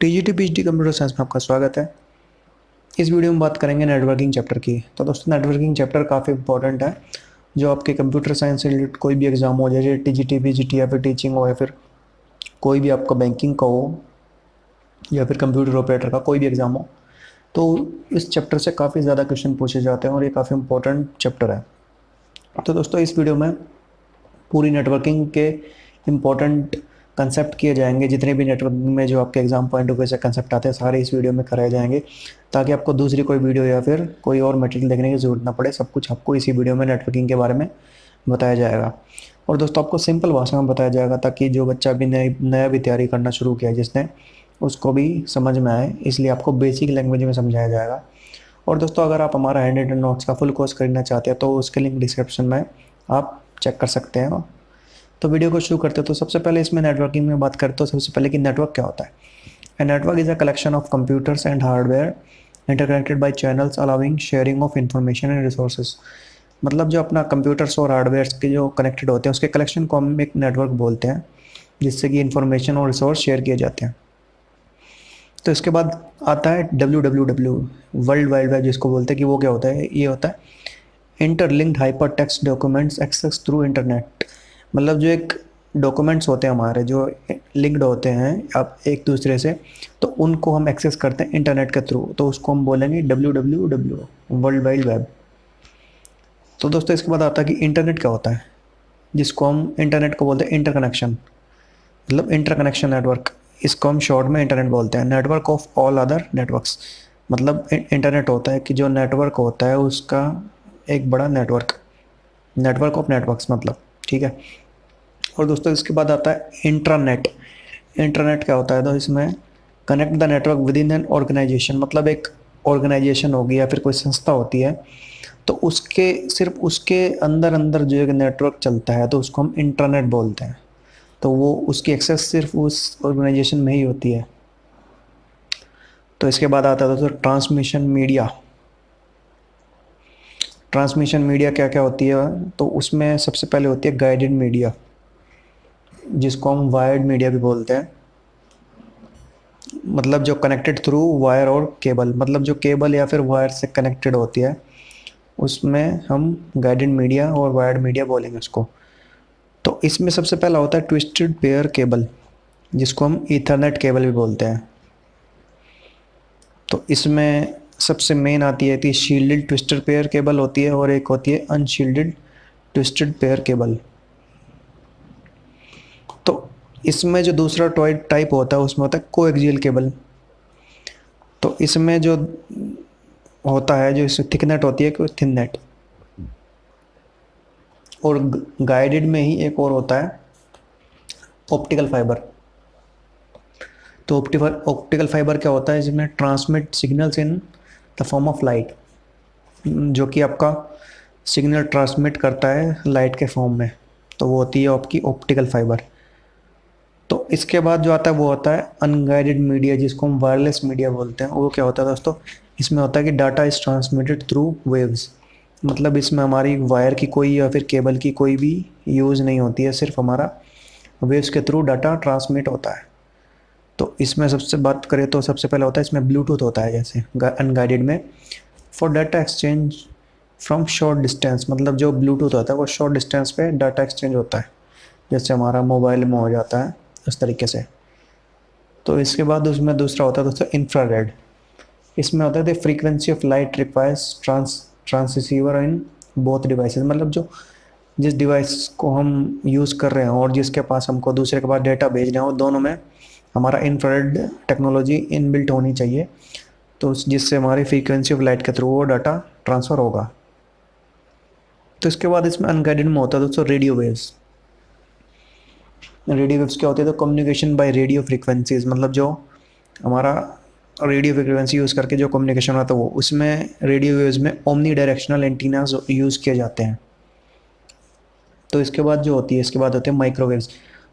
TGT PhD computer science में आपका स्वागत है। इस वीडियो में बात करेंगे नेटवर्किंग चैप्टर की। तो दोस्तों नेटवर्किंग चैप्टर काफ़ी इंपॉर्टेंट है। जो आपके कंप्यूटर साइंस से रिलेटेड कोई भी एग्जाम हो, जैसे टीजीटी पीजीटी या फिर टीचिंग हो या फिर कोई भी आपका बैंकिंग का हो या फिर कंप्यूटर ऑपरेटर का कोई भी एग्जाम हो, तो इस चैप्टर से काफ़ी ज़्यादा क्वेश्चन पूछे जाते हैं और ये काफ़ी इंपॉर्टेंट चैप्टर है। तो दोस्तों इस वीडियो में पूरी नेटवर्किंग के इम्पोर्टेंट कंसेप्ट किए जाएंगे। जितने भी नेटवर्किंग में जो आपके एग्जाम पॉइंट ऑफ व्यू से कंसेप्ट आते हैं सारे इस वीडियो में कराए जाएंगे, ताकि आपको दूसरी कोई वीडियो या फिर कोई और मटेरियल देखने की ज़रूरत ना पड़े। सब कुछ आपको इसी वीडियो में नेटवर्किंग के बारे में बताया जाएगा। और दोस्तों आपको सिंपल भाषा में बताया जाएगा, ताकि जो बच्चा भी नया भी तैयारी करना शुरू किया जिसने, उसको भी समझ में आए। इसलिए आपको बेसिक लैंग्वेज में समझाया जाएगा। और दोस्तों अगर आप हमारा हैंड रिटन नोट्स का फुल कोर्स खरीदना चाहते हैं तो उसके लिंक डिस्क्रिप्शन में आप चेक कर सकते हैं। तो वीडियो को शुरू करते हैं। तो सबसे पहले इसमें नेटवर्किंग में बात करते हैं। सबसे पहले कि नेटवर्क क्या होता है। A network is a collection of computers and hardware interconnected by channels allowing sharing of information and resources. मतलब जो अपना कंप्यूटर्स और हार्डवेयर के जो कनेक्टेड होते हैं उसके कलेक्शन को हम एक नेटवर्क बोलते हैं, जिससे कि इंफॉर्मेशन और रिसोर्स शेयर किए जाते हैं। तो इसके बाद आता है WWW, वर्ल्ड वाइड वेब जिसको बोलते हैं, कि वो क्या होता है। ये होता है interlinked hypertext documents access through internet. मतलब जो एक डॉक्यूमेंट्स होते हैं हमारे जो लिंक्ड होते हैं अब एक दूसरे से, तो उनको हम एक्सेस करते हैं इंटरनेट के थ्रू, तो उसको हम बोलेंगे WWW, वर्ल्ड वाइड वेब। तो दोस्तों इसके बाद आता है कि इंटरनेट क्या होता है, जिसको हम इंटरनेट को बोलते हैं इंटरकनेक्शन, मतलब इंटरकनेक्शन नेटवर्क। इसको हम शॉर्ट में इंटरनेट बोलते हैं। Network of all other networks, मतलब इंटरनेट होता है कि जो नेटवर्क होता है उसका एक बड़ा नेटवर्क, नेटवर्क ऑफ नेटवर्क्स मतलब, ठीक है। और दोस्तों इसके बाद आता है इंट्रानेट। इंटरनेट क्या होता है, तो इसमें connect the network within an organisation, मतलब एक ऑर्गेनाइजेशन होगी या फिर कोई संस्था होती है, तो उसके सिर्फ उसके अंदर अंदर जो एक नेटवर्क चलता है तो उसको हम इंटरनेट बोलते हैं। तो वो उसकी एक्सेस सिर्फ उस ऑर्गेनाइजेशन में ही होती है। तो इसके बाद आता है दोस्तों ट्रांसमिशन मीडिया। ट्रांसमिशन मीडिया क्या क्या होती है, तो उसमें सबसे पहले होती है गाइडेड मीडिया, जिसको हम वायर्ड मीडिया भी बोलते हैं। मतलब जो कनेक्टेड थ्रू वायर और केबल, मतलब जो केबल या फिर वायर से कनेक्टेड होती है उसमें हम गाइडेड मीडिया और वायर्ड मीडिया बोलेंगे उसको। तो इसमें सबसे पहला होता है ट्विस्टेड पेयर केबल, जिसको हम ईथरनेट केबल भी बोलते हैं। तो इसमें सबसे मेन आती है कि शील्डेड ट्विस्टेड पेयर केबल होती है और एक होती है अनशील्डेड ट्विस्टेड पेयर केबल। तो इसमें जो दूसरा टाइप होता है उसमें होता है कोएक्सियल केबल। तो इसमें जो होता है, जो इसमें थिकनेट होती है थिन नेट। और गाइडेड में ही एक और होता है ऑप्टिकल फाइबर। तो ऑप्टिकल फाइबर क्या होता है, जिसमें transmit signals in the form of light, जो कि आपका सिग्नल ट्रांसमिट करता है लाइट के फॉर्म में, तो वो होती है आपकी ऑप्टिकल फाइबर। तो इसके बाद जो आता है वो होता है अनगाइडेड मीडिया, जिसको हम वायरलेस मीडिया बोलते हैं। वो क्या होता है दोस्तों, इसमें होता है कि data is transmitted through waves, मतलब इसमें हमारी वायर की कोई या फिर केबल की कोई भी यूज़ नहीं होती है, सिर्फ हमारा वेव्स के थ्रू डाटा ट्रांसमिट होता है। तो इसमें सबसे बात करें तो सबसे पहले होता है इसमें ब्लूटूथ होता है, जैसे अनगाइडेड में for data exchange from short distance, मतलब जो ब्लूटूथ होता है वो शॉर्ट डिस्टेंस पे डाटा एक्सचेंज होता है, जैसे हमारा मोबाइल में हो जाता है उस तरीके से। तो इसके बाद उसमें दूसरा होता है दोस्तों इंफ्रारेड। इसमें होता है the frequency of light requires transceiver in both devices, मतलब जो जिस डिवाइस को हम यूज़ कर रहे हैं और जिसके पास हमको दूसरे के पास डेटा भेज रहे हैं, वो दोनों में हमारा इंफ्रारेड टेक्नोलॉजी इनबिल्ट होनी चाहिए, तो जिससे हमारी फ्रीक्वेंसी ऑफ लाइट के थ्रू वो डाटा ट्रांसफ़र होगा। तो इसके बाद इसमें अनगाइडेड में होता है दोस्तों रेडियो वेव्स। रेडियो वेव्स क्या होती है, तो कम्युनिकेशन बाय रेडियो फ्रीक्वेंसीज, मतलब जो हमारा रेडियो फ्रीक्वेंसी यूज़ करके जो कम्युनिकेशन होता है वो, उसमें रेडियो वेव्स में ओमनी डायरेक्शनल एंटीनास यूज़ किए जाते हैं। तो इसके बाद जो होती है, इसके बाद होते हैं माइक्रोवेव्स।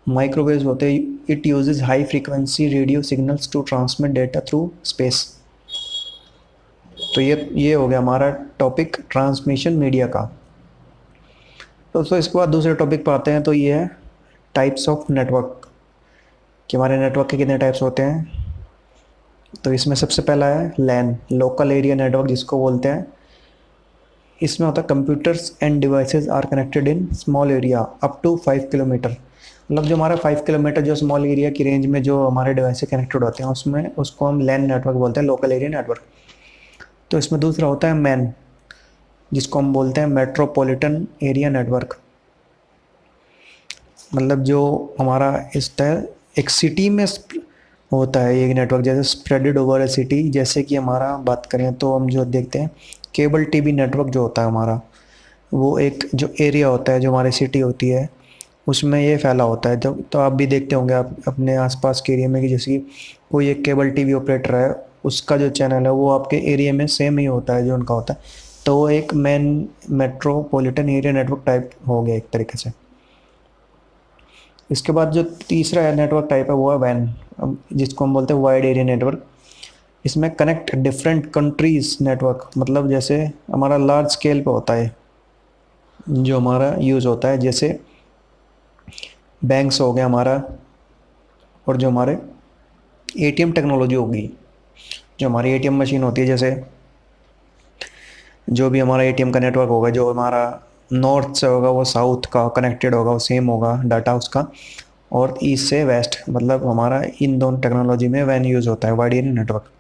माइक्रोवेव्स होते हैं it uses high frequency radio signals to transmit data through space. तो ये हो गया हमारा टॉपिक ट्रांसमिशन मीडिया का। तो दोस्तों इसके बाद दूसरे टॉपिक पर आते हैं, तो ये है टाइप्स ऑफ नेटवर्क, कि हमारे नेटवर्क के कितने टाइप्स होते हैं। तो इसमें सबसे पहला है लैन, लोकल एरिया नेटवर्क जिसको बोलते हैं। इसमें होता है computers and devices are connected in small area up to 5 kilometre. मतलब जो हमारा 5 किलोमीटर जो स्मॉल एरिया की रेंज में जो हमारे डिवाइस से कनेक्टेड होते हैं उसमें उसको हम लैन नेटवर्क बोलते हैं, लोकल एरिया नेटवर्क। तो इसमें दूसरा होता है मैन, जिसको हम बोलते हैं मेट्रोपॉलिटन एरिया नेटवर्क। मतलब जो हमारा इस तरह एक सिटी में होता है ये नेटवर्क, जैसे स्प्रेडेड ओवर ए सिटी। जैसे कि हमारा बात करें तो हम जो देखते हैं केबल टीवी नेटवर्क जो होता है हमारा, वो एक जो एरिया होता है जो हमारी सिटी होती है उसमें ये फैला होता है। जब तो आप भी देखते होंगे आप अपने आसपास के एरिया में कि जैसे कि कोई एक केबल टीवी ऑपरेटर है, उसका जो चैनल है वो आपके एरिया में सेम ही होता है जो उनका होता है। तो वो एक main metropolitan area network type हो गया एक तरीके से। इसके बाद जो तीसरा नेटवर्क टाइप है वो है वैन, जिसको हम बोलते हैं वाइड एरिया नेटवर्क। इसमें कनेक्ट डिफरेंट कंट्रीज नेटवर्क, मतलब जैसे हमारा लार्ज स्केल पे होता है जो हमारा यूज़ होता है, जैसे बैंक्स हो गया हमारा, और जो हमारे एटीएम टेक्नोलॉजी होगी, जो हमारी एटीएम मशीन होती है, जैसे जो भी हमारा एटीएम का नेटवर्क होगा, जो हमारा नॉर्थ से होगा वो साउथ का कनेक्टेड होगा, वो सेम होगा डाटा उसका, और ईस्ट से वेस्ट, मतलब हमारा इन दोनों टेक्नोलॉजी में वैन यूज़ होता है, वाइड एरिया नेटवर्क।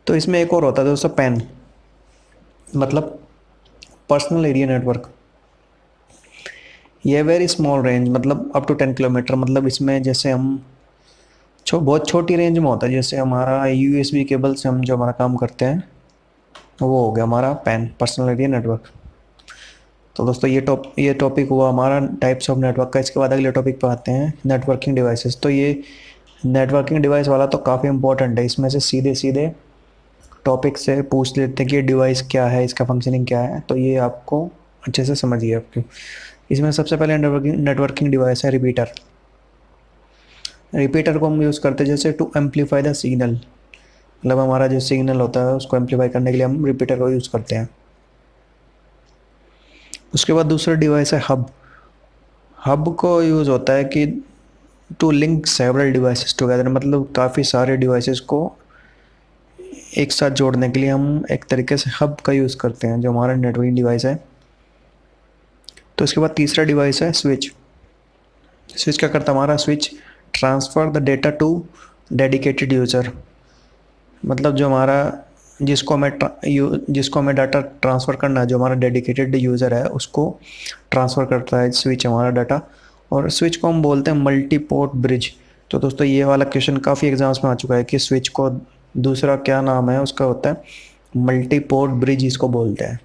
तो इसमें एक और होता है दोस्तों पैन, मतलब पर्सनल एरिया नेटवर्क। ये वेरी स्मॉल रेंज, मतलब अप टू 10 किलोमीटर। मतलब इसमें जैसे हम बहुत छोटी रेंज में होता है, जैसे हमारा यूएसबी केबल से हम जो हमारा काम करते हैं वो हो गया हमारा पैन, पर्सनल एरिया नेटवर्क। तो दोस्तों ये टॉपिक हुआ हमारा टाइप्स ऑफ नेटवर्क का। इसके बाद अगले टॉपिक पर आते हैं नेटवर्किंग डिवाइसेस। तो ये नेटवर्किंग डिवाइस वाला तो काफ़ी इंपॉर्टेंट है। इसमें से सीधे सीधे टॉपिक से पूछ लेते हैं कि ये डिवाइस क्या है, इसका फंक्शनिंग क्या है, तो ये आपको अच्छे से समझिए आपको। इसमें सबसे पहले नेटवर्किंग डिवाइस है रिपीटर। रिपीटर को हम यूज़ करते हैं जैसे टू एम्पलीफाई द सिग्नल, मतलब हमारा जो सिग्नल होता है उसको एम्पलीफाई करने के लिए हम रिपीटर को यूज़ करते हैं। उसके बाद दूसरा डिवाइस है हब। हब को यूज़ होता है कि to link several devices together, मतलब काफ़ी सारे डिवाइसेस को एक साथ जोड़ने के लिए हम एक तरीके से हब का यूज़ करते हैं जो हमारा नेटवर्किंग डिवाइस है। तो इसके बाद तीसरा डिवाइस है स्विच। स्विच क्या करता है हमारा, switch transfer the data to dedicated user, मतलब जो हमारा जिसको हमें डाटा ट्रांसफ़र करना है, जो हमारा डेडिकेटेड यूज़र है उसको ट्रांसफ़र करता है स्विच हमारा डाटा। और स्विच को हम बोलते हैं मल्टी पोर्ट ब्रिज। तो दोस्तों ये वाला क्वेश्चन काफ़ी एग्जाम्स में आ चुका है कि स्विच को दूसरा क्या नाम है उसका, होता है मल्टी पोर्ट ब्रिज इसको बोलते हैं।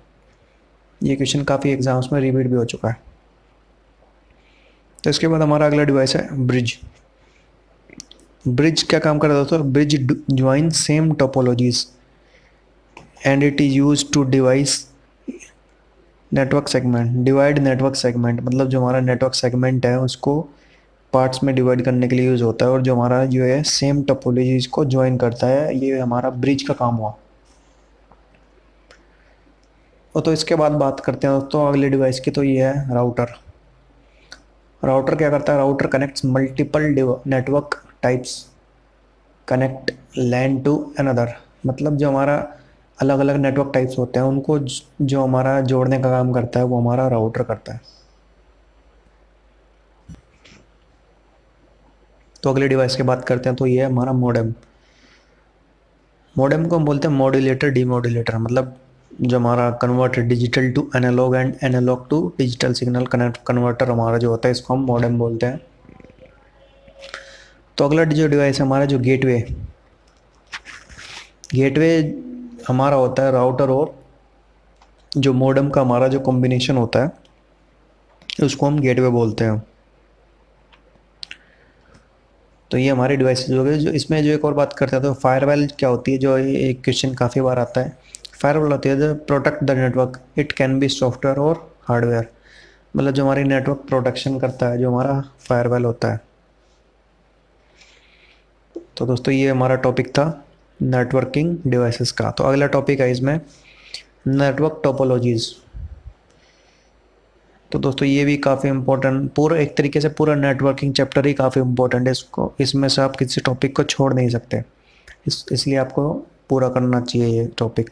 ये क्वेश्चन काफ़ी एग्जाम्स में रिपीट भी हो चुका है। तो इसके बाद हमारा अगला डिवाइस है ब्रिज। ब्रिज क्या काम करता है दोस्तों, bridge join same topologies and it is use to device network segment, divide network segment, मतलब जो हमारा नेटवर्क सेगमेंट है उसको पार्ट्स में डिवाइड करने के लिए यूज़ होता है, और जो हमारा जो है सेम टोपोलॉजीज को ज्वाइन करता है, ये हमारा ब्रिज का काम हुआ। और तो इसके बाद बात करते हैं दोस्तों अगले डिवाइस की, तो ये है राउटर। राउटर क्या करता है, router connects multiple network types connect LAN to another, मतलब जो हमारा अलग अलग नेटवर्क टाइप्स होते हैं उनको जो हमारा जोड़ने का काम करता है वो हमारा राउटर करता है। तो अगले डिवाइस की बात करते हैं, तो ये है हमारा मॉडेम। मॉडेम को हम बोलते हैं मॉड्यूलेटर डीमॉड्यूलेटर, मतलब जो हमारा converter digital to analogue and analogue to digital signal converter हमारा जो होता है इसको हम मॉडेम बोलते हैं। तो अगला जो डिवाइस है हमारा जो गेटवे। गेटवे हमारा होता है राउटर और जो मॉडेम का हमारा जो कॉम्बिनेशन होता है उसको हम गेटवे बोलते हैं। तो ये हमारे डिवाइसेज हो गए। जो इसमें जो एक और बात करते हैं तो फायरवॉल क्या होती है, जो एक क्वेश्चन काफ़ी बार आता है। फायरवॉल होती है जो protect the network, it can be software और हार्डवेयर, मतलब जो हमारी नेटवर्क प्रोटेक्शन करता है जो हमारा फायरवॉल होता है। तो दोस्तों ये हमारा टॉपिक था नेटवर्किंग डिवाइसेस का। तो अगला टॉपिक है इसमें नेटवर्क टोपोलॉजीज़। तो दोस्तों ये भी काफ़ी इंपॉर्टेंट, पूरा एक तरीके से पूरा नेटवर्किंग चैप्टर ही काफ़ी इंपॉर्टेंट है, इसमें से आप किसी टॉपिक को छोड़ नहीं सकते। इसलिए आपको पूरा करना चाहिए ये टॉपिक।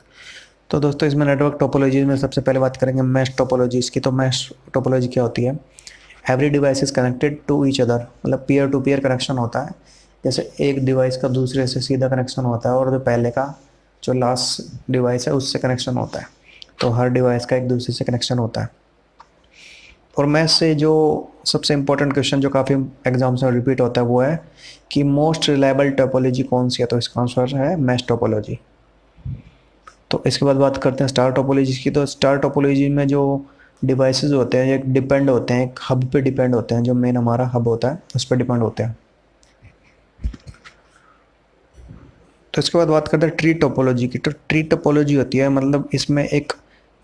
तो दोस्तों इसमें नेटवर्क टोपोलॉजी में सबसे पहले बात करेंगे मैश टोपोलॉजीज़ की। तो मैश टोपोलॉजी क्या होती है? Every device is connected to each other, मतलब पीयर टू पीयर कनेक्शन होता है। जैसे एक डिवाइस का दूसरे से सीधा कनेक्शन होता है और जो पहले का जो लास्ट डिवाइस है उससे कनेक्शन होता है। तो हर डिवाइस का एक दूसरे से कनेक्शन होता है। और मैश से जो सबसे इम्पोर्टेंट क्वेश्चन जो काफ़ी एग्जाम्स में रिपीट होता है वो है कि मोस्ट रिलायबल टोपोलॉजी कौन सी है? तो इसका आंसर है मैश टोपोलॉजी। तो इसके बाद बात करते हैं स्टार टोपोलॉजी की। तो स्टार टोपोलॉजी में जो डिवाइसेस होते हैं ये डिपेंड होते हैं, एक हब पे डिपेंड होते हैं, जो मेन हमारा हब होता है उस पर डिपेंड होते हैं। तो इसके बाद बात करते हैं ट्री टोपोलॉजी की। तो ट्री टोपोलॉजी होती है मतलब इसमें एक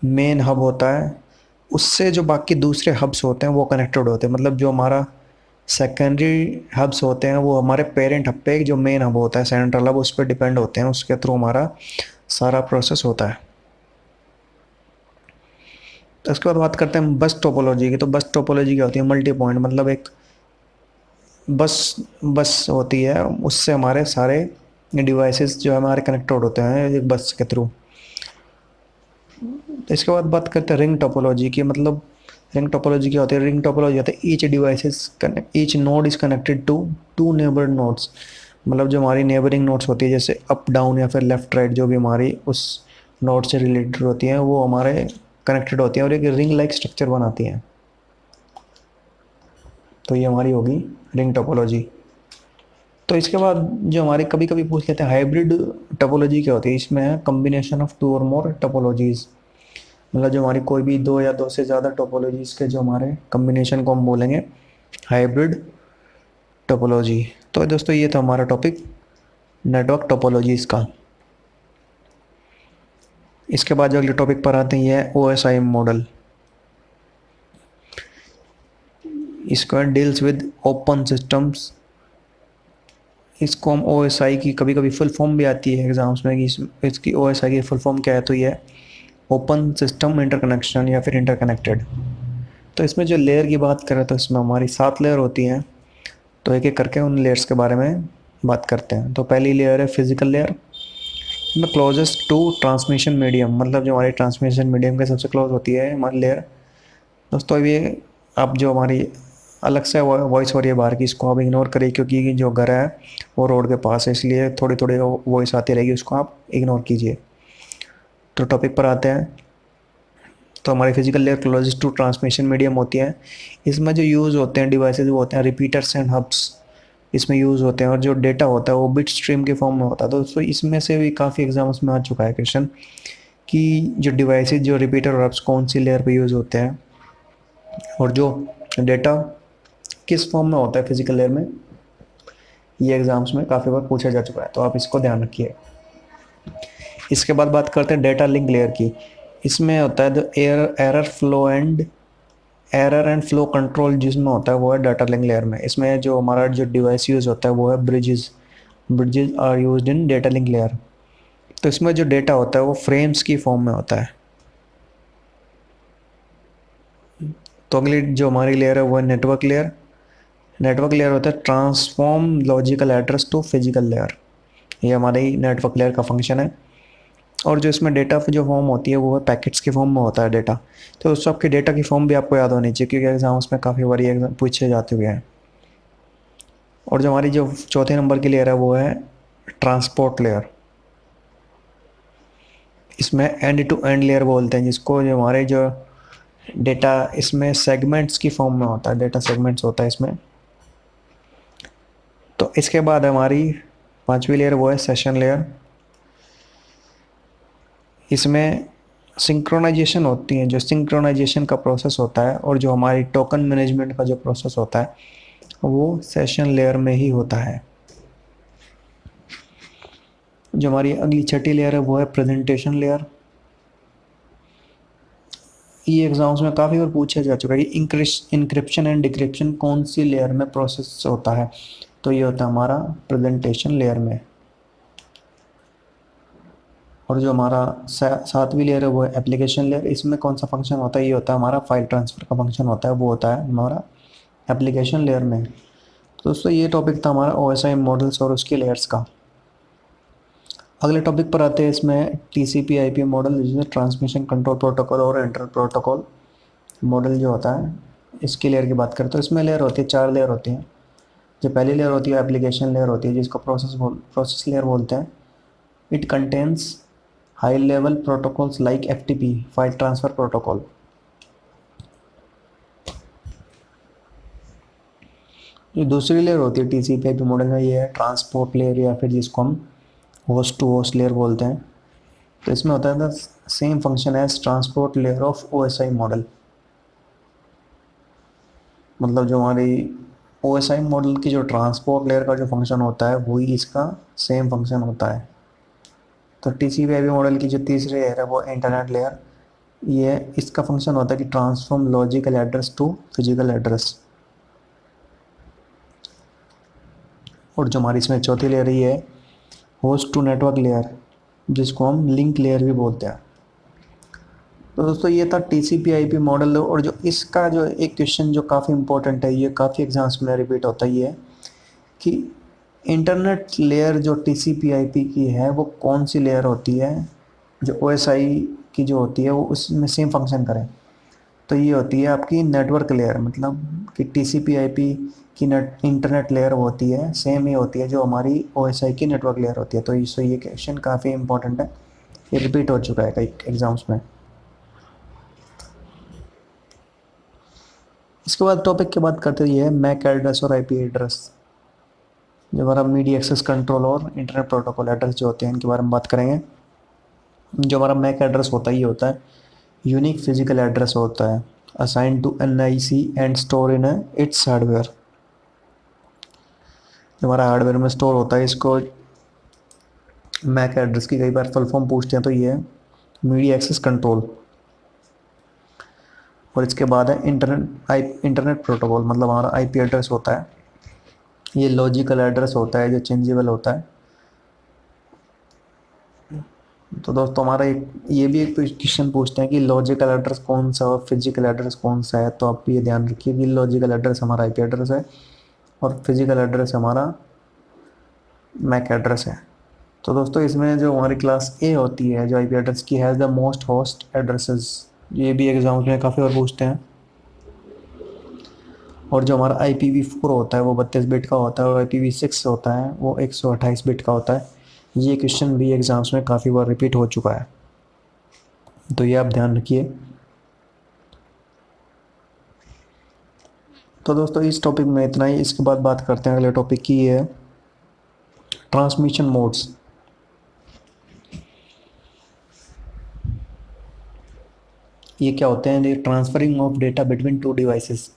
मेन हब होता है, उससे जो बाकी दूसरे हब्स होते हैं वो कनेक्टेड होते हैं। मतलब जो हमारा सेकेंडरी हब्स होते हैं वो हमारे पेरेंट हब पे जो मेन हब होता है, सेंट्रल हब, उस पर डिपेंड होते हैं, उसके थ्रू हमारा सारा प्रोसेस होता है। तो इसके बाद बात करते हैं बस टोपोलॉजी की। तो बस टोपोलॉजी क्या होती है? मल्टी पॉइंट, मतलब एक बस बस होती है, उससे हमारे सारे डिवाइसेस जो है हमारे कनेक्टेड होते हैं एक बस के थ्रू। तो इसके बाद बात करते हैं रिंग टोपोलॉजी की। मतलब रिंग टोपोलॉजी क्या होती है? रिंग टोपोलॉजी होता है each node is connected to two neighbour nodes. मतलब जो हमारी नेबरिंग नोड्स होती है जैसे अप डाउन या फिर लेफ्ट राइट, जो भी हमारी उस नोड से रिलेटेड होती हैं वो हमारे कनेक्टेड होती हैं और एक रिंग लाइक स्ट्रक्चर बनाती हैं। तो ये हमारी होगी रिंग टोपोलॉजी। तो इसके बाद जो हमारे कभी कभी पूछ लेते हैं हाइब्रिड टोपोलॉजी क्या होती है? इसमें है कम्बिनेशन ऑफ टू और मोर टोपोलॉजीज। मतलब जो हमारी कोई भी दो या दो से ज़्यादा टोपोलॉजीज के जो हमारे कम्बिनेशन को हम बोलेंगे हाइब्रिड टोपोलॉजी। तो दोस्तों ये था हमारा टॉपिक नेटवर्क टोपोलॉजीज का। इसके बाद जो अगले टॉपिक पर आते हैं ये है OSI मॉडल। इसका डील्स विद ओपन सिस्टम्स। इसको हम OSI की कभी कभी फुल फॉर्म भी आती है एग्जाम्स में कि इसकी OSI की फुल फॉर्म क्या है? तो ये है ओपन सिस्टम इंटरकनेक्शन या फिर इंटरकनेक्टेड। तो इसमें जो लेयर की बात करें तो इसमें हमारी 7 लेयर होती हैं। तो एक एक करके उन लेयर्स के बारे में बात करते हैं। तो पहली लेयर है फिजिकल लेयर, में क्लोजेस्ट टू ट्रांसमिशन मीडियम, मतलब जो हमारी ट्रांसमिशन मीडियम के सबसे क्लोज होती है हमारी लेयर। दोस्तों ये आप जो हमारी अलग से वॉइस हो रही है बाहर की, इसको आप इग्नोर करिए क्योंकि जो घर है वो रोड के पास है, इसलिए थोड़ी थोड़ी वॉइस आती रहेगी, उसको आप इग्नोर कीजिए। तो टॉपिक पर आते हैं। तो हमारी physical layer closest to transmission medium होती है। इसमें जो यूज़ होते हैं डिवाइसेज वो होते हैं रिपीटर्स एंड हब्स, इसमें यूज़ होते हैं। और जो डेटा होता है वो बिट स्ट्रीम के फॉर्म में होता है। तो दोस्तों इसमें से भी काफ़ी एग्जाम्स में आ चुका है क्वेश्चन कि जो डिवाइसेज जो रिपीटर और हब्स कौन सी लेयर पे यूज़ होते हैं और जो डेटा किस फॉर्म में होता है फिजिकल लेयर में। ये एग्जाम्स में काफ़ी बार पूछा जा चुका है, तो आप इसको ध्यान रखिए। इसके बाद बात करते हैं डेटा लिंक लेयर की। इसमें होता है जो एरर एंड फ्लो कंट्रोल जिसमें होता है वो है डाटा लिंक लेयर में। इसमें जो हमारा जो डिवाइस यूज़ होता है वो है bridges are used in data link layer. तो इसमें जो डेटा होता है वो फ्रेम्स की फॉर्म में होता है। तो अगली जो हमारी लेयर है वो है नेटवर्क लेयर। नेटवर्क लेयर होता है transform logical address to physical layer. ये हमारी नेटवर्क लेयर का फंक्शन है। और जो इसमें डेटा जो फॉर्म होती है वो है पैकेट्स के फॉर्म में होता है डेटा। तो दोस्तों आपकी डेटा की फॉर्म भी आपको याद होनी चाहिए क्योंकि एग्जाम्स में काफ़ी बार एग्जाम पूछे जाते हुए हैं। और जो हमारी जो चौथे नंबर की लेयर है वो है ट्रांसपोर्ट लेयर। इसमें एंड टू एंड लेयर बोलते हैं जिसको, जो हमारे जो डेटा इसमें सेगमेंट्स की फॉर्म में होता है, डेटा सेगमेंट्स होता है इसमें। तो इसके बाद हमारी पांचवी लेयर वो है सेशन लेयर। इसमें सिंक्रोनाइजेशन होती है, जो सिंक्रोनाइजेशन का प्रोसेस होता है और जो हमारी टोकन मैनेजमेंट का जो प्रोसेस होता है वो सेशन लेयर में ही होता है। जो हमारी अगली छठी लेयर है वो है प्रेजेंटेशन लेयर। ये एग्जाम्स में काफ़ी बार पूछा जा चुका है कि इंक्रिप्शन एंड डिक्रिप्शन कौन सी लेयर में प्रोसेस होता है? तो ये होता है हमारा प्रेजेंटेशन लेयर में। और जो हमारा सातवीं लेयर है वो है एप्लीकेशन लेयर। इसमें कौन सा फंक्शन होता है? ये होता है हमारा फाइल ट्रांसफ़र का फंक्शन होता है, वो होता है हमारा एप्लीकेशन लेयर में। तो दोस्तों ये टॉपिक था हमारा OSI मॉडल्स और उसके लेयर्स का। अगले टॉपिक पर आते हैं। इसमें टीसीपी आईपी मॉडल, जिसमें ट्रांसमिशन कंट्रोल प्रोटोकॉल और इंटर प्रोटोकॉल मॉडल जो होता है, इसकी लेयर की बात करें तो इसमें लेयर होती है, 4 लेयर होती हैं। जो पहली लेयर होती है एप्लीकेशन लेयर होती है, जिसको प्रोसेस लेयर बोलते हैं। It contains high level protocols like FTP, file transfer protocol. जो दूसरी लेयर होती है टीसीपी आईपी मॉडल में, ये है ट्रांसपोर्ट लेयर, या फिर जिसको हम होस्ट टू होस्ट लेयर बोलते हैं। तो इसमें होता है the same function as transport layer of OSI model. मतलब जो हमारी ओएसआई मॉडल की जो ट्रांसपोर्ट लेयर का जो फंक्शन होता है, वही इसका सेम फंक्शन होता है। तो टीसीपी आईपी मॉडल की जो तीसरी लेयर है वो इंटरनेट लेयर। ये इसका फंक्शन होता है कि transform logical address to physical address. और जो हमारी इसमें चौथी लेयर ये है होस्ट टू नेटवर्क लेयर, जिसको हम लिंक लेयर भी बोलते हैं। तो दोस्तों ये था टीसीपी आईपी मॉडल। और जो इसका जो एक क्वेश्चन जो काफ़ी इंपॉर्टेंट है, ये काफ़ी एग्जाम्स में रिपीट होता है, ये है कि इंटरनेट लेयर जो टीसीपी आईपी की है वो कौन सी लेयर होती है जो ओएसआई की जो होती है वो उसमें सेम फंक्शन करे। तो ये होती है आपकी नेटवर्क लेयर। मतलब कि टीसीपी आईपी की इंटरनेट लेयर होती है, सेम ही होती है जो हमारी ओएसआई की नेटवर्क लेयर होती है। तो ये क्वेश्चन काफ़ी इंपॉर्टेंट है, ये रिपीट हो चुका है कई एग्जाम्स में। इसके बाद टॉपिक की बात करते हैं, मैक एड्रेस और आईपी एड्रेस। जो हमारा मीडिया एक्सेस कंट्रोल और इंटरनेट प्रोटोकॉल एड्रेस जो होते हैं, इनके बारे में बात करेंगे। जो हमारा मैक एड्रेस होता है, ये होता है यूनिक फिजिकल एड्रेस होता है, assign to NIC and store in its hardware. जो हमारा हार्डवेयर में स्टोर होता है, इसको मैक एड्रेस की कई बार फुल फॉर्म पूछते हैं, तो ये है मीडिया एक्सेस कंट्रोल। और इसके बाद है इंटरनेट प्रोटोकॉल। मतलब हमारा आईपी एड्रेस होता है, ये लॉजिकल एड्रेस होता है जो चेंजेबल होता है। तो दोस्तों हमारा ये भी एक क्वेश्चन पूछते हैं कि लॉजिकल एड्रेस कौन सा और फिजिकल एड्रेस कौन सा है। तो आप ये ध्यान रखिए कि लॉजिकल एड्रेस हमारा आईपी एड्रेस है और फिजिकल एड्रेस हमारा मैक एड्रेस है। तो दोस्तों इसमें जो हमारी क्लास ए होती है जो आईपी एड्रेस की, has the most host addresses. ये भी एग्जाम में काफ़ी बार पूछते हैं। और जो हमारा IPv4 होता है वो 32 बिट का होता है, और IPv6 होता है वो 128 बिट का होता है। ये क्वेश्चन भी एग्ज़ाम्स में काफ़ी बार रिपीट हो चुका है, तो ये आप ध्यान रखिए। तो दोस्तों इस टॉपिक में इतना ही। इसके बाद बात करते हैं अगले टॉपिक की, ये है ट्रांसमिशन मोड्स। ये क्या होते हैं? ये transferring of data between two devices.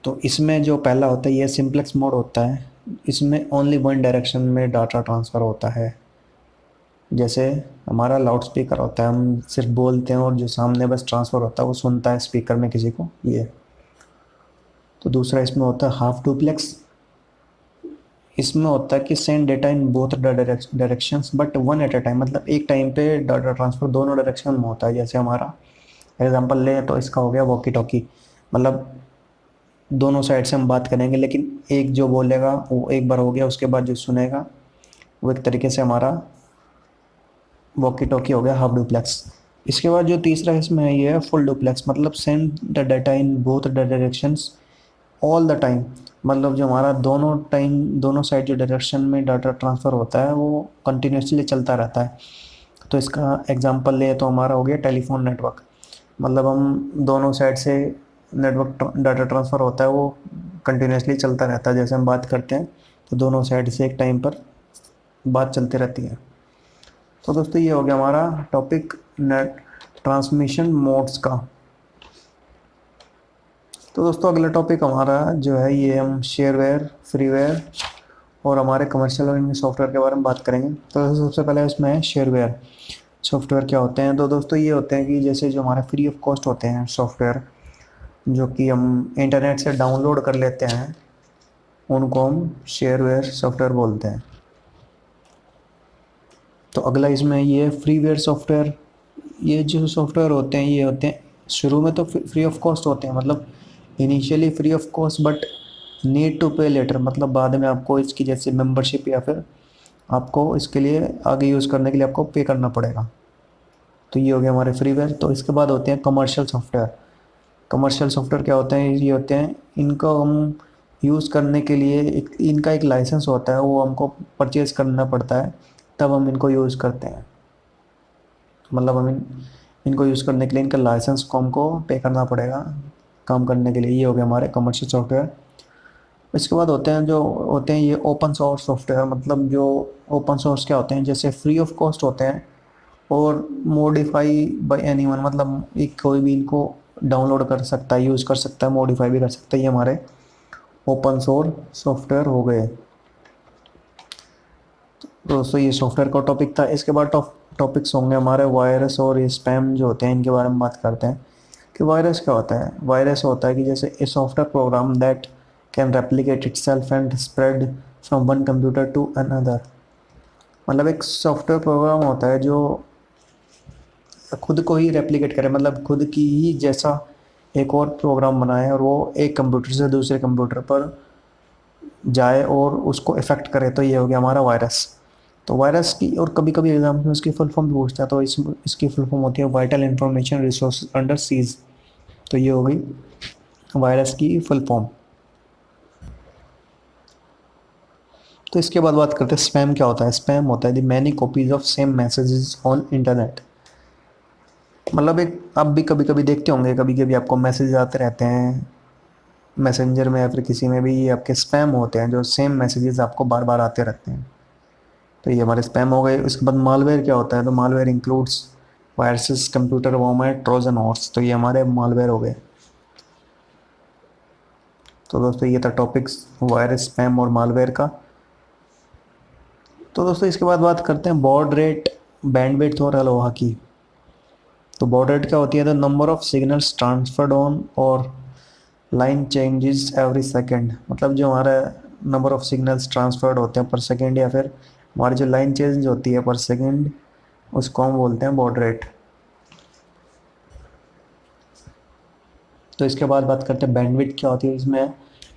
तो इसमें जो पहला होता है ये सिंपलेक्स मोड होता है। इसमें ओनली वन डायरेक्शन में डाटा ट्रांसफ़र होता है। जैसे हमारा लाउड स्पीकर होता है, हम सिर्फ बोलते हैं और जो सामने बस ट्रांसफ़र होता है वो सुनता है स्पीकर में किसी को, ये। तो दूसरा इसमें होता है हाफ डुप्लेक्स। इसमें होता है कि send data in both directions but one at a time. मतलब एक टाइम पे डाटा ट्रांसफ़र दोनों डायरेक्शन में होता है। जैसे हमारा एग्जांपल लें तो इसका हो गया वॉकी टॉकी। मतलब दोनों साइड से हम बात करेंगे, लेकिन एक जो बोलेगा वो एक बार हो गया, उसके बाद जो सुनेगा वो एक तरीके से हमारा वॉकी टॉकी हो गया, हाफ डुप्लेक्स। इसके बाद जो तीसरा इसमें है ये है फुल डुप्लेक्स। मतलब send the data in both the directions all the time. मतलब जो हमारा दोनों साइड जो डायरेक्शन में डाटा ट्रांसफ़र होता है वो कंटिन्यूसली चलता रहता है। तो इसका एग्जांपल ले तो हमारा हो गया टेलीफोन नेटवर्क। मतलब हम दोनों साइड से नेटवर्क डाटा ट्रांसफ़र होता है वो कंटिन्यूसली चलता रहता है। जैसे हम बात करते हैं तो दोनों साइड से एक टाइम पर बात चलती रहती है। तो दोस्तों ये हो गया हमारा टॉपिक नेट ट्रांसमिशन मोड्स का। तो दोस्तों अगला टॉपिक हमारा जो है ये हम शेयरवेयर, फ्रीवेयर और हमारे कमर्शियल और सॉफ्टवेयर के बारे में बात करेंगे। तो सबसे पहले इसमें है शेयरवेयर। सॉफ्टवेयर क्या होते हैं? तो दोस्तों ये होते हैं कि जैसे जो हमारे फ्री ऑफ कॉस्ट होते हैं सॉफ्टवेयर, जो कि हम इंटरनेट से डाउनलोड कर लेते हैं, उनको हम शेयरवेयर सॉफ्टवेयर बोलते हैं। तो अगला इसमें ये फ्रीवेयर सॉफ्टवेयर। ये जो सॉफ्टवेयर होते हैं ये होते हैं शुरू में तो फ्री ऑफ कॉस्ट होते हैं, मतलब initially free of cost, but need to pay later मतलब बाद में आपको इसकी जैसे मेंबरशिप या फिर आपको इसके लिए आगे यूज़ करने के लिए आपको पे करना पड़ेगा। तो ये हो गया हमारे फ्रीवेयर। तो इसके बाद होते हैं कमर्शियल सॉफ्टवेयर। कमर्शियल सॉफ्टवेयर क्या होते हैं? ये होते हैं, इनको हम यूज़ करने के लिए इनका एक लाइसेंस होता है, वो हमको परचेज़ करना पड़ता है, तब हम इनको यूज़ करते हैं। मतलब हम इनको यूज़ करने के लिए इनका लाइसेंस को हमको पे करना पड़ेगा काम करने के लिए। ये हो गया हमारे कमर्शियल सॉफ्टवेयर। इसके बाद होते हैं जो होते हैं ये ओपन सोर्स सॉफ्टवेयर। मतलब जो ओपन सोर्स क्या होते हैं, जैसे फ्री ऑफ कॉस्ट होते हैं और मॉडिफाई बाय एनीवन, मतलब एक कोई भी इनको डाउनलोड कर सकता है, यूज़ कर सकता है, मॉडिफाई भी कर सकता है। ये हमारे ओपन सोर्स सॉफ्टवेयर हो गए। तो दोस्तों ये सॉफ्टवेयर का टॉपिक था। इसके बाद टॉपिक्स होंगे हमारे वायरस और स्पैम जो होते हैं, इनके बारे में बात करते हैं कि वायरस क्या होता है। वायरस होता है कि जैसे a software program that can replicate itself and spread from one computer to another. मतलब एक सॉफ्टवेयर प्रोग्राम होता है जो खुद को ही रेप्लिकेट करे, मतलब खुद की ही जैसा एक और प्रोग्राम बनाए और वो एक कंप्यूटर से दूसरे कंप्यूटर पर जाए और उसको इफ़ेक्ट करे। तो ये हो गया हमारा वायरस। तो वायरस की, और कभी कभी एग्जाम में उसकी फुल फॉर्म भी पूछता है, तो इसकी फुल फॉर्म होती है vital information resource under seize. तो ये हो गई वायरस की फुल फॉर्म। तो इसके बाद बात करते हैं स्पैम क्या होता है। स्पैम होता है the many copies of same messages on internet. मतलब एक आप भी कभी कभी देखते होंगे, कभी कभी आपको मैसेज आते रहते हैं मैसेंजर में या फिर किसी में भी, ये आपके स्पैम होते हैं जो सेम मैसेजेस आपको बार बार आते रहते हैं। तो ये हमारे स्पैम हो गए। उसके बाद मालवेयर क्या होता है? तो malware includes viruses, computer worm, Trojan horse. तो ये हमारे मालवेयर हो गए। तो दोस्तों ये था टॉपिक्स वायरस, स्पैम और मालवेयर का। तो दोस्तों इसके बाद बात करते हैं बॉड रेट, बैंडविड्थ और अलोहा की। तो बॉड रेट क्या होती है? The number of signals transferred on और लाइन चेंजेस एवरी सेकेंड। मतलब जो हमारा नंबर ऑफ सिग्नल्स ट्रांसफर्ड होते हैं पर सेकेंड, या फिर हमारी जो लाइन चेंज होती है पर सेकेंड, उसको हम बोलते हैं बॉड रेट। तो इसके बाद बात करते हैं बैंडविड्थ क्या होती है। इसमें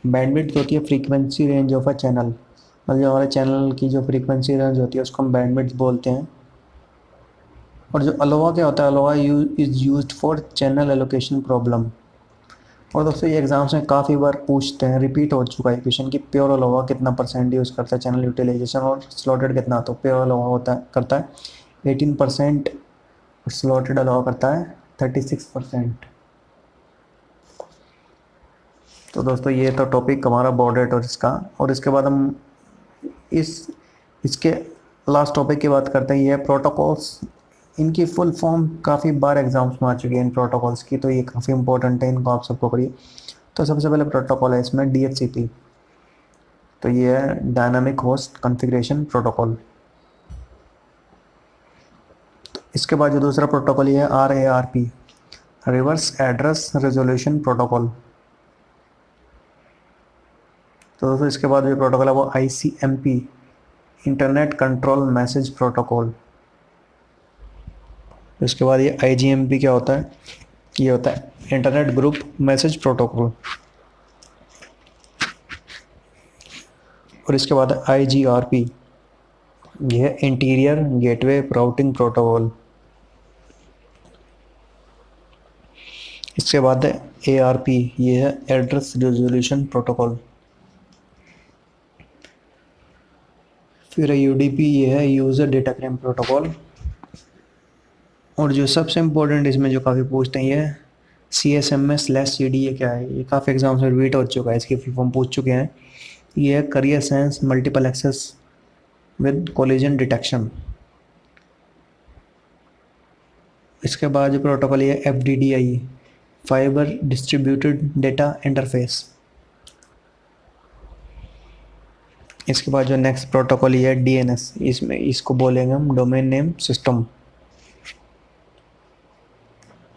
बैंडविड्थ होती है frequency range of a channel. मतलब जो हमारे चैनल की जो फ्रीक्वेंसी रेंज होती है उसको हम बैंडविड्थ बोलते हैं। और जो अलोवा क्या होता है? ALOHA is used for channel allocation problem. और दोस्तों ये एग्जाम्स में काफ़ी बार पूछते हैं, रिपीट हो चुका है क्वेश्चन कि प्योर अलोवा कितना परसेंट यूज़ करता है चैनल यूटिलाइजेशन और स्लॉटेड कितना। तो प्योर अलोवा होता है करता है 18%, स्लॉटेड अलावा करता है 36%। तो दोस्तों ये तो टॉपिक हमारा बॉर्ड रेट और इसका। और इसके बाद हम इस इसके लास्ट टॉपिक की बात करते हैं, ये है प्रोटोकॉल्स। इनकी फुल फॉर्म काफ़ी बार एग्जाम्स में आ चुकी है इन प्रोटोकॉल्स की, तो ये काफ़ी इंपॉर्टेंट है, इनको आप सबको पढ़िए। तो सबसे पहले प्रोटोकॉल है इसमें DHCP। तो ये है डायनामिक होस्ट कॉन्फ़िगरेशन प्रोटोकॉल। इसके बाद जो दूसरा प्रोटोकॉल ये है RARP, reverse address resolution protocol. तो दोस्तों इसके बाद जो प्रोटोकॉल है वो ICMP, internet control message protocol. इसके बाद ये IGMP क्या होता है? ये होता है इंटरनेट ग्रुप मैसेज प्रोटोकॉल। और इसके बाद IGRP, ये है इंटीरियर गेटवे राउटिंग प्रोटोकॉल। इसके बाद है ARP, ये है एड्रेस रेजोल्यूशन प्रोटोकॉल। फिर है UDP, ये है यूज़र डेटा फ्रेम प्रोटोकॉल। और जो सबसे इम्पोर्टेंट इसमें जो काफ़ी पूछते हैं, ये है CSMA/CD। ये क्या है? ये काफ़ी एग्जाम्स में रिपीट हो चुका है, इसकी फुल फॉर्म पूछ चुके हैं। ये है carrier science multiple access with collision detection. इसके बाद जो प्रोटोकॉल ये FDDI, fibre distributed data interface. इसके बाद जो नेक्स्ट प्रोटोकॉल ये है DNS, इसमें इसको बोलेंगे हम डोमेन नेम सिस्टम।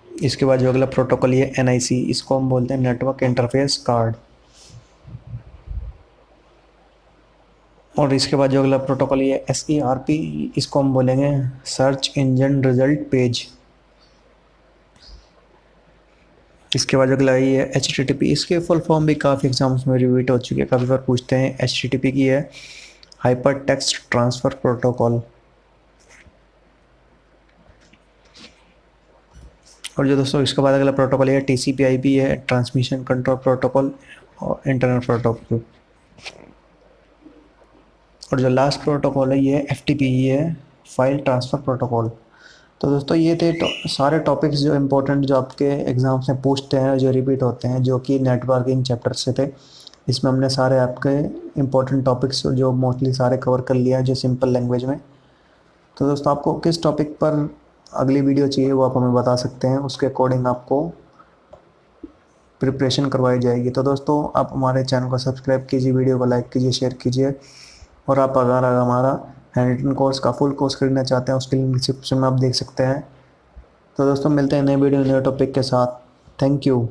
इसके बाद जो अगला प्रोटोकॉल ये NIC, इसको हम बोलते हैं नेटवर्क इंटरफेस कार्ड। और इसके बाद जो अगला प्रोटोकॉल ये SERP, इसको हम बोलेंगे सर्च इंजन रिजल्ट पेज। इसके बाद अगला ये है HTTP। इसके फुल फॉर्म भी काफ़ी एग्जाम्स में रिपीट हो चुके हैं, काफ़ी बार पूछते हैं। HTTP की है हाइपर टेक्स्ट ट्रांसफ़र प्रोटोकॉल। और जो दोस्तों इसके बाद अगला प्रोटोकॉल है TCP/IP है, ट्रांसमिशन कंट्रोल प्रोटोकॉल और इंटरनेट प्रोटोकॉल। और जो लास्ट प्रोटोकॉल है ये FTP है, फाइल ट्रांसफ़र प्रोटोकॉल। तो दोस्तों ये थे सारे टॉपिक्स जो इम्पोर्टेंट जो आपके एग्ज़ाम्स में पूछते हैं, जो रिपीट होते हैं, जो कि नेटवर्किंग चैप्टर से थे। इसमें हमने सारे आपके इम्पोर्टेंट टॉपिक्स जो मोस्टली सारे कवर कर लिया है, जो सिंपल लैंग्वेज में। तो दोस्तों आपको किस टॉपिक पर अगली वीडियो चाहिए वो आप हमें बता सकते हैं, उसके अकॉर्डिंग आपको प्रिपरेशन करवाई जाएगी। तो दोस्तों आप हमारे चैनल को सब्सक्राइब कीजिए, वीडियो को लाइक कीजिए, शेयर कीजिए। और आप अगर हमारा हैंड रिटन कोर्स का फुल कोर्स खरीदना चाहते हैं उसके लिंक डिस्क्रिप्शन में आप देख सकते हैं। तो दोस्तों मिलते हैं नए वीडियो नए टॉपिक के साथ। Thank you.